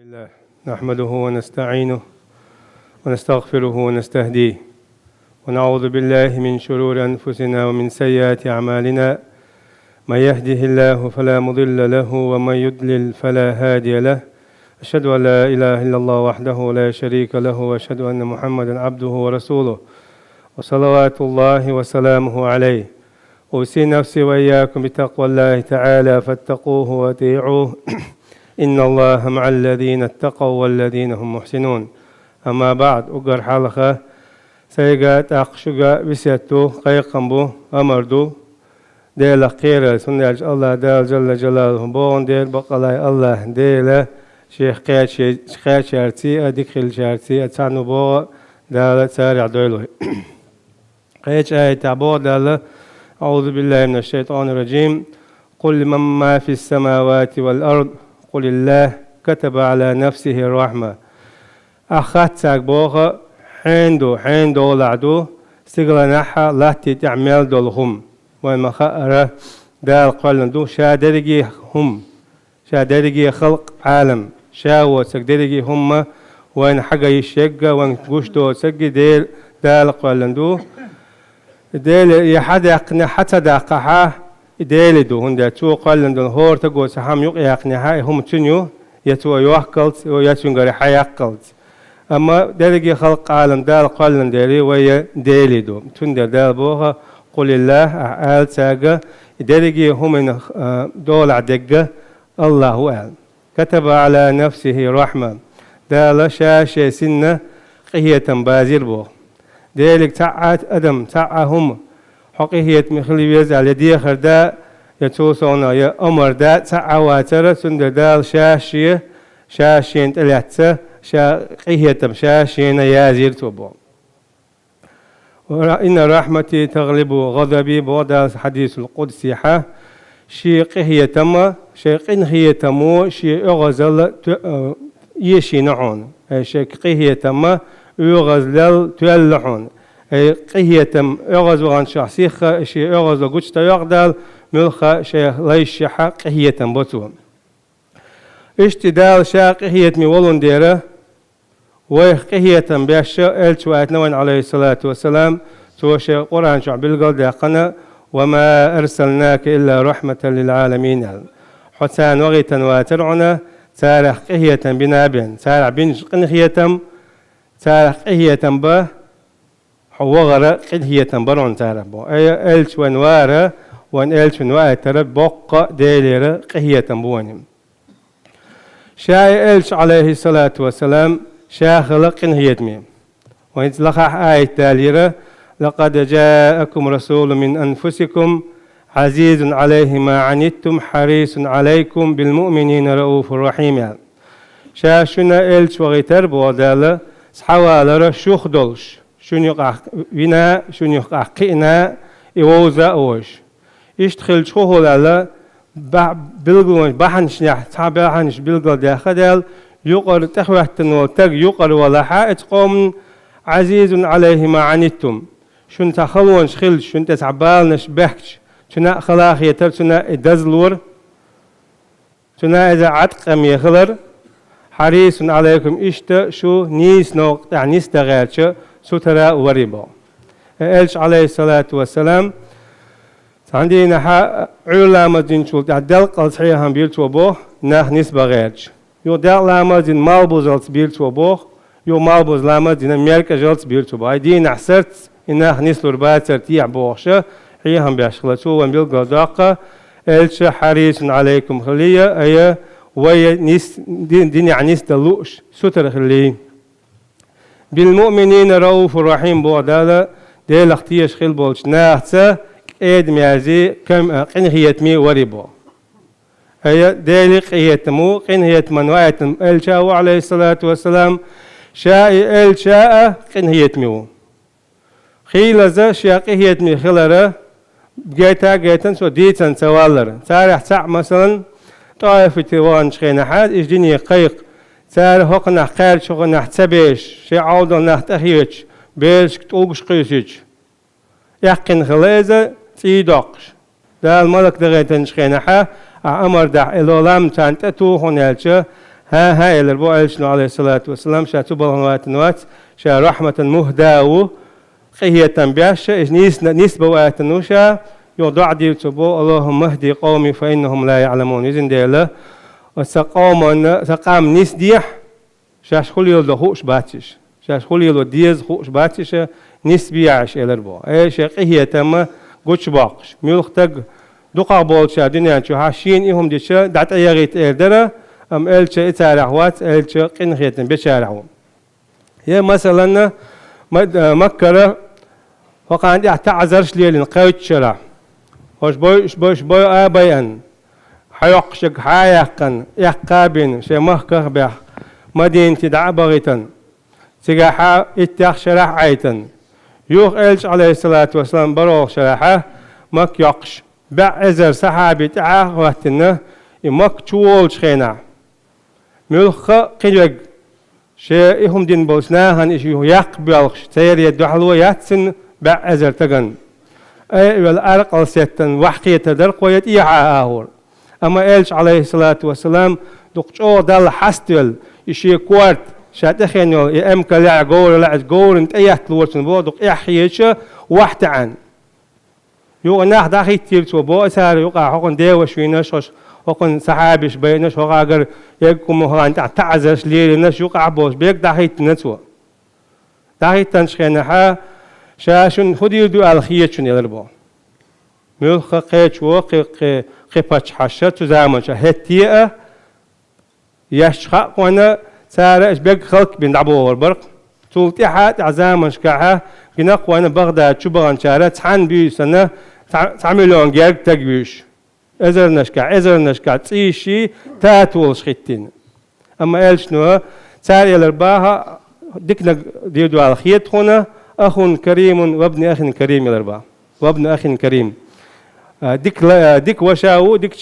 الله نحمده ونستعينه ونستغفره ونستهديه ونعوذ بالله من شرور أنفسنا ومن سيئات أعمالنا. من يهده الله فلا مضل له ومن يضلل فلا هادي له. أشهد أن لا إله إلا الله وحده لا شريك له وأشهد أن محمدا عبده ورسوله وصلوات الله وسلامه عليه. أوصي نفسي وإياكم بتقوى الله تعالى فاتقوه وأطيعوه إن الله مع الذين اتقوا والذين هم محسنون. أما بعد أقر حلقة سيقات أقشق بسيطو قيقنبو أمردو ديل قيرة سنة الله دال جل جلاله بون ديل بقلاي الله ديل شيخ قيت شارتي أدخل شارتي أتعنو بو دال سارع دويلو قيت آية تعبو دال أعوذ بالله من الشيطان الرجيم. قل من ما في السماوات والأرض قل الله كتب على نفسه الرحمة. أخذت ساقبوغ حين دولعدو استغلناها لاتي تعمل دولهم وما خأر دال قلندو شادرقي هم شادرقي خلق عالم شاو سقدرقي هم وين حقا يشيق وين قشتو سقي دال قلندو ديل يحد يقنع حتى داقها ديلدو هندا تو قلندو هور تقول سحام يقنعها هم تنيو يتو يوحكلت ويتنقر حيقلت. أما دلقي خلق عالم دال قلن ديري ويا ديلدو تندر دال بوها قل الله آل ساقا دلقي هم دول عدقة الله أعلم. كتب على نفسه رحمة دال شاشة سنة قهية بازير بو ديلك تعات أدم تعهم حقيقية مخلي يزعل يدي خردا يتوصونا يا أمر دا تعواتر سند دال شاشين تلاتة قهية شاشين يازير توبو. إن رحمتي تغلب غضبي بودا حديث القدسي حا شي قهية ما شي قنهية مو شي أغزل يشي نعون شي قهية ما يغزل تولحون أي قهية أغز وغن شخصيخ شي أغز وقوش تيغدل ملخ شي ليشحا قهية بطو اشتدال شا قهية مولون ديره ويخ قهية بيشا الشوات نوان عليه الصلاة والسلام سوى شي قرآن شعب القل داقنا وما أرسلناك إلا رحمة للعالمين. حسان وغيتا واترعنا تارح قهية بنابين تارح بنج قنخية تارح قهية به حوغر قهية برون تارح بو أي ألش ونوارة وان ألش ونواتر بقى ديلير قهية بوانم. شاي ألش عليه الصلاة والسلام شاخل قنهية ميم ويتلقح آية تاليرة لقد جاءكم رسول من أنفسكم عزيز عليه ما عنتم حريص عليكم بالمؤمنين رؤوف رحيم. شاشنا إلش وغيتر بودالة سحوالر شوخ دولش شنيق وينا شنيق قينا إوزا أوش يشتخل شوخ لالا بلغوش بحنش نح تابعهنش بلغو داخل يقر تخوحتن وتق يقر ولا حائط قوم عزيز عليه ما عنتم شن تخلون شخل شن تسعبال نشبهش شنا خلاخ يتر شنا دزلور شنا إذا عتقم يخلر حريص عليكم إشت شو نيس نوق يعني استغيرش سترى وريبا. إلش عليه الصلاة والسلام عندنا علامة جنشول تعدلق الصحيح هم بيرتو بوه نه نسبة غيرش يو دال لامة جن مالبوز الص بيرتو بوه يو مالبوز لامة جن أمريكا جالس بيرتو بوه دي نحسرت إنه نسلور باتر تيع بوخشة هي هم بيشخلتو ومبيلقى داقة إلش حريص عليكم خلية أي ويا نيس دين يعني دلوش ستر خلي بالمؤمنين رؤوف رحيم بودالا ديل اختيش خل بولش ناحسة إيد ميازي كم قنهية وريبو أي ديل قيتمو قنهية منوعة الشاو عليه الصلاة والسلام شاء الشاء قنهية ميو خيل ذا شاء قنهية مي خلرة جيتا سو ديتن سوالر تاريخ ساعة مثلا طائفة وان شخينا حاد إجديني قيق سار هقنا خير شغنا حتبيش شي عوضا نحتخيش بيش توقش قيسيش يقن خليزة تيدوقش دا الملك دغيتن شخينا حا أمر دع إلولام تانتتو هنالش ها إلى البو ألشنا عليه الصلاة والسلام شا تبلغ نوات شا رحمة مهداو قهية بياش نيس بوات نوشا يوضع دي تبو اللهم اهدي قومي فإنهم لا يعلمون إذن ديلا سقام نيس ديح شاش خلي يلو خوش باتش شاش خلي يلو ديز خوش باتش نيس بيعش إلى البو إيش قهية تم قوش باقش ميلختق دقا بولشا دنيا شو هاشين إهم ديشا دعت أيغيت إردرا أم إلشا إتارحوات إلشا قنخيتن بشارحو هي مثلا مكرة وقع عندي أعتذرش ليلين قايت شرع وش بوي آبيان حيقشك حيقن يقابين شي مهكه بيح مدينة دعبغيتن سيقاحا اتياخ شرح عيتن يوخ إلش عليه الصلاة والسلام بروخ شرحه مك يقش بعزر صحابي تعاق وقتنا مك تشول شخينا ملخ قلق شيء هم دين بوسناهن إشيو يقبلش سير يدحلو ياتسن بعزر تغن أي والأرقل ستن وحقية درق ويتيحا آهور أما إلش عليه الصلاة والسلام دقشو دال حستل إشي كوارت شاتخينو يأمك لع جور انت ايحت لورسن بو دق إحيش واحد عن يو ناح داخي تيرتو بو أسار يوقع حقن ديوش وينش حقن صحابيش بينش حقا أقر يقوم هان تعزش ليرنش يوقع بوش بيك داخي تنتو داخي تنشخينها شاشن خدي دو الخيتشن يلربو ملخ قيتش قيباتش حشة تزامنش هتيئة يشخق وانا سارة بيك خلق بين دعبو والبرق تولتي حات عزامنش كاها جناق وانا بغداد شو بغان شارة تحن بيسنا تعملون جيرك تقبيش ازرنشكا تيشي تاتول شخيتين اما الشنو سارة يلرباها ديكنا ديدو على خيط هنا أخ كريم وابن أخ كريم الأربعة وابن أخ كريم ديك وشاو ديك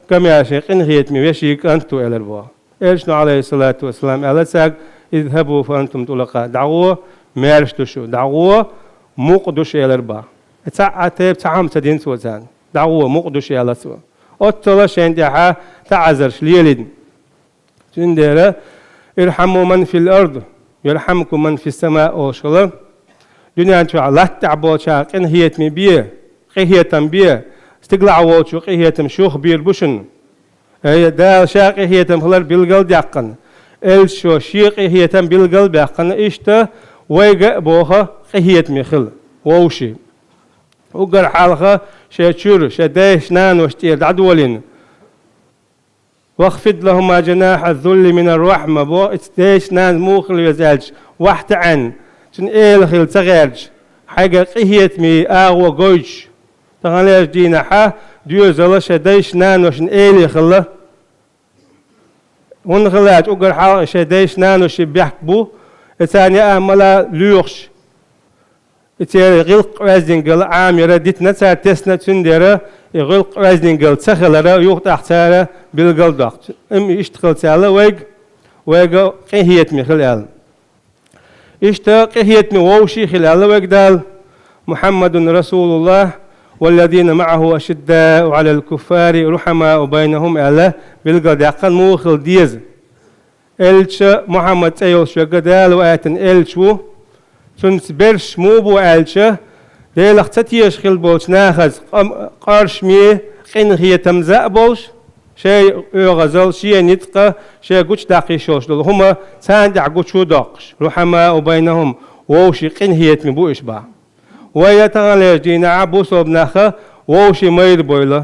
كم يا شيخ إن هي تمشيك أنتو الأربعة إيش عليه الصلاة والسلام على ساق اذهبوا فأنتم طلقاء دعوة مارشتشو دعوة مقدش الأربعة تعتب تعم تدين سوزان دعوة مقدش على سوا أطلع عندها تعذر شليلين تندرة ارحموا من في الأرض يرحمكم من في السماء أو شلا دنيا شو الله تعبوا شاق إن هي تمبيه قهية تنبيه استقلع وشو قهية تمشوخ بير بوشن هي دال شاق قهية تمخلر بالقلب يقن الشو شيق قهية تم بالقلب يقن إشتا ويجا بوها قهية مخل ووشي وقر حالها شاشور شدايش نان وشتير عدولين واخفض لهما جناح الذل من الرحمة بو اتدايش نان موخل يزالج واحد عن شن إيه خيل تغيرج حاجة قهية مي آغو قويش تغنيش دينا حا ديو زلش ديش نانو شن إيه خلا ونخلات أقر حال شديش نانو شي بيحكبو الثاني أملا ليوخش الثاني غلق رازدنقل عامرة ديتنا تسنة تندرة غلق رازدنقل تخلرة يوخت أحتارة بالقل ضغط اشتغل تالا ويق قهية مي خلال اشتاق هيتم ووشي خلال وقدال محمد رسول الله والذين معه أشداء على الكفار رحماء بينهم ألا بالقد يقل موخل ديز إلش محمد تيوش وقدال وآتن إلشو تنسبرش موبو إلش ديل اختتيش خل بولش ناخذ قارش ميه قين هي تمزاء بولش شيء يغزل شيء نتقى شيء قوش داقي شوش دول هما ساندع قوشو داقش رحماء بينهم ووشي قين هيت مبو إشبع ويتغلي جينا عبوسو بناخا ووشي مير بويلة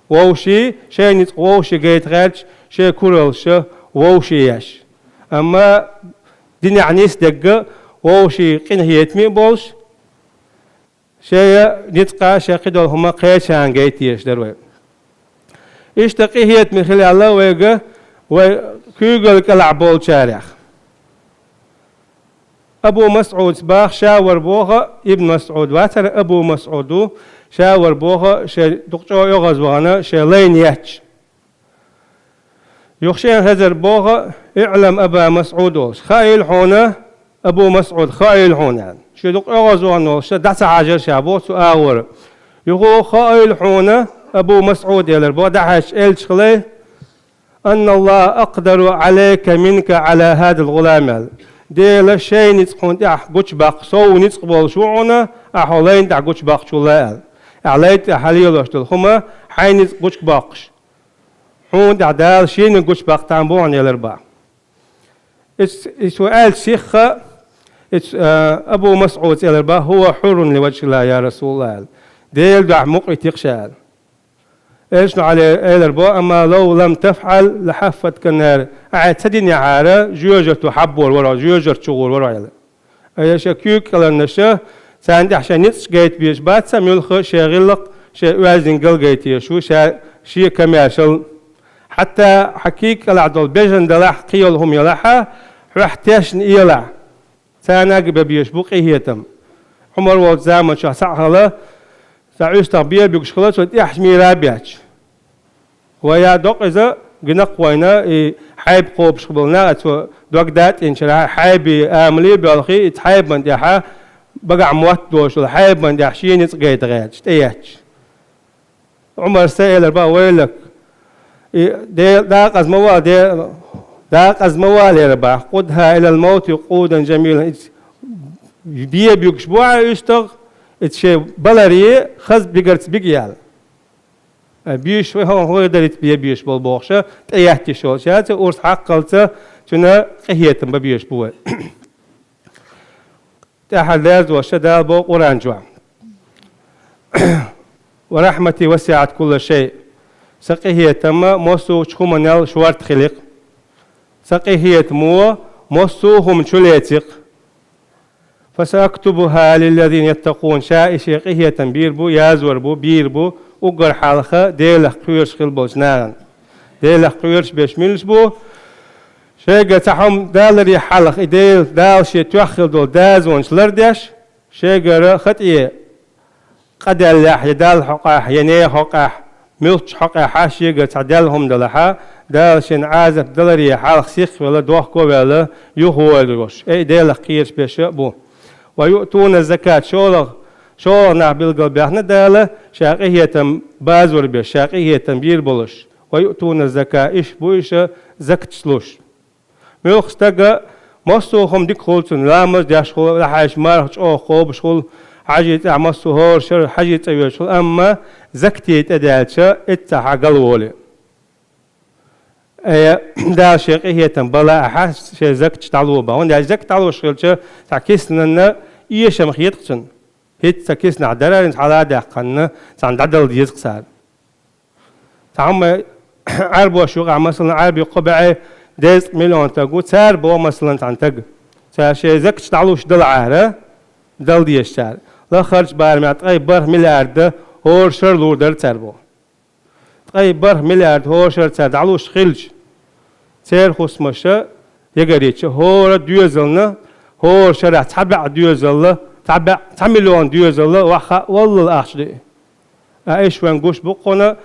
ووشي شيء نتقى ووشي قيت غيرش شيء كورلش ووشي ياش أما دين عنيس دقة ووشي قين هيت مبولش شيء نتقى شيء قدول هما قيشان قيت ياش دروي اشتقي هيت من خلال الله ويقى وكيقول كالعبول شارع أبو مسعود باخ شاور بوها ابن مسعود واتر أبو مسعود شاور بوها شا دكتور يغز بغنا شا لين يحش يخشين هزر بوها اعلم أبا مسعود خايل هنا أبو مسعود خايل هنا شا دكتور يغز بغنا شا دعس عجر شابو سؤال يقول خايل هنا أبو مسعود يلر بو دحش إلش خليه أن الله أقدر عليك منك على هذا الغلام ديل شيء نتقون تاع قوش باق سو نتقبل شوعنا أحولين تاع قوش باق شلال عليت حليلوش تلخما حين قوش باقش حون تاع دال شين قوش باق تامبون يلربا سؤال شيخ أبو مسعود يلربا هو حر لوجه الله يا رسول الله ديل دع مقري تقشال إيش على الربا أما لو لم تفعل لحفتك النار أعتدني عارة جوجر تحبور ورا جوجر تشغل ورا أي شكيك على النشة ساندي عشان يتسقيت بيش بات سميلخ شغلق شيء وازن قلقيتي شو شيء كماشل حتى حكيك على عدل بيجن دلح قيلهم يلحها راح تشن يلح سانا بيش بقي هيتم عمر وقت زمان شو سعها سعيش تربية بيكشخلات وتحمي رابياتش ويا دوق إذا جنق وينا حيب قوب شغلنا دوق دات إن شاء حيب عملي بالخي تحيب من دحى بقى موت دوش ولا حيب من دحشين يتقيد غيرش تياتش عمر سائل البا ويلك داق أزموال داق أزموال يا ربا قدها إلى الموت قودا جميلا بيكشبوع يشتغل إتشي بلاري خز بيجرت بيجيال بيش هو دريت بيش بالبوخشة تيحتي شو شات أورس حقلته تنا قهيتم بيش بوه تحلل وشدال بو قرآن جوا ورحمتي وسعت كل شيء سقهيتم موسو شخومنال شوارت خلق سقهيتمو موسو هم شليتق فسأكتبها للذين يتقون شاء شيقه تنبير بو يازور بو بير بو وقر حالخة ديلخ قيرش خلبوش نارن ديلخ قيرش بيشميلش بو شيقة تحهم دالري حالخ ديل دال شي توخل دول دازونش لردش شيقة خطئي قد اللح يدال حقاح يني حقاح ملتش حقاح شيقة تعدلهم دلحا دال شين عازف دالري حالخ سيخ ولا دوخكو ولا يهو الروش اي ديلخ قيرش بيشبو ويؤتون الزكاة شولغ نعبيل قلبيحنا دالة شاقية بازور بيش شاقية بير بولش ويؤتون الزكاة إيش بويش زكت سلوش ميلخ استقى مصوهم ديك خلطن لامز داش خل لحاش مارخش أو خوب شغل حاجة عمصو هور شر حاجة أيوة أما زكتي تدالشة اتحا قلولي دال شاقية بلا أحس شي زكت تعلوبا وان زكت تعلو شغلشة تعكسنا إيش مخيطقشن هيت تكيسنا عدالة على دقنا تعدل ديزق صار تعم عربو شوقع مثلا عربي قبعي 10 مليون تقول صار بو مثلا تنتج صار شيء زك تعلوش دل عاره دل ديش صار لا خرج بار ما تقيبر مليار هور شر لور صار بو تقيبر مليار هور شر صار تعلوش خلج صار خصمشه يقريتش هور ديوزلنا هور شرع تبع ديوزل تبع مليون ديوزل وخا والله الأخشدي ايش وانقوش بقنا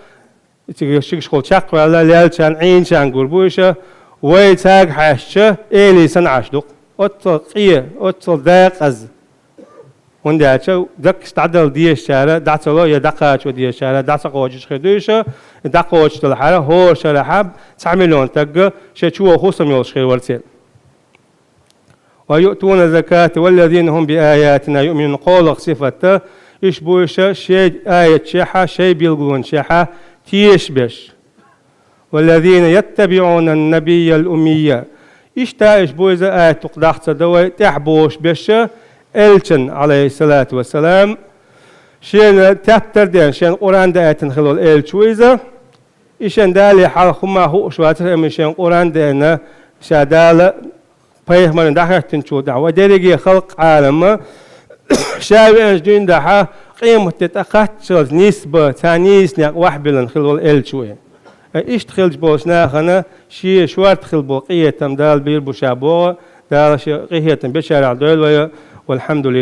تيجي شغل شق ولا ليل شان عين شان قربوشه ويتاق حاشة إلي سنعش دق أتصل أتصل داق أز ونداتشو دك استعدل ديش شارع دعتلو يا دقاتشو ديش شارع دعتقوش خديشة دقوش تلحرة هو شارع حب 9 مليون تق شو خصم يوش خير ورسل ويؤتون الزكاة والذين هم بآياتنا يؤمنون قول صفته يشبوش شيء آية شيحة شيء بيلقون شيحة تيشبش والذين يتبعون النبي الأمية إشتايش بويزة آية تقدحت دوي تحبوش بش إلشن عليه الصلاة والسلام شين تبتر دين شين قرآن دا آية تنخلول إلشويزة إشان دالي حال خما هو شواتر أمي شين قرآن دينا شادال بيه من دحر تنشو دعوة ديريجي خلق عالم شاوي أنجدين دحا قيمة تتقاتشل نسبة تانيس نيق وحبلن خلول إلشوي إيش تخلج بوسنا خنا شيء شوار تخل بوقية تم دال بير بشابوه دال شيء قية بشارع دول والحمد لله.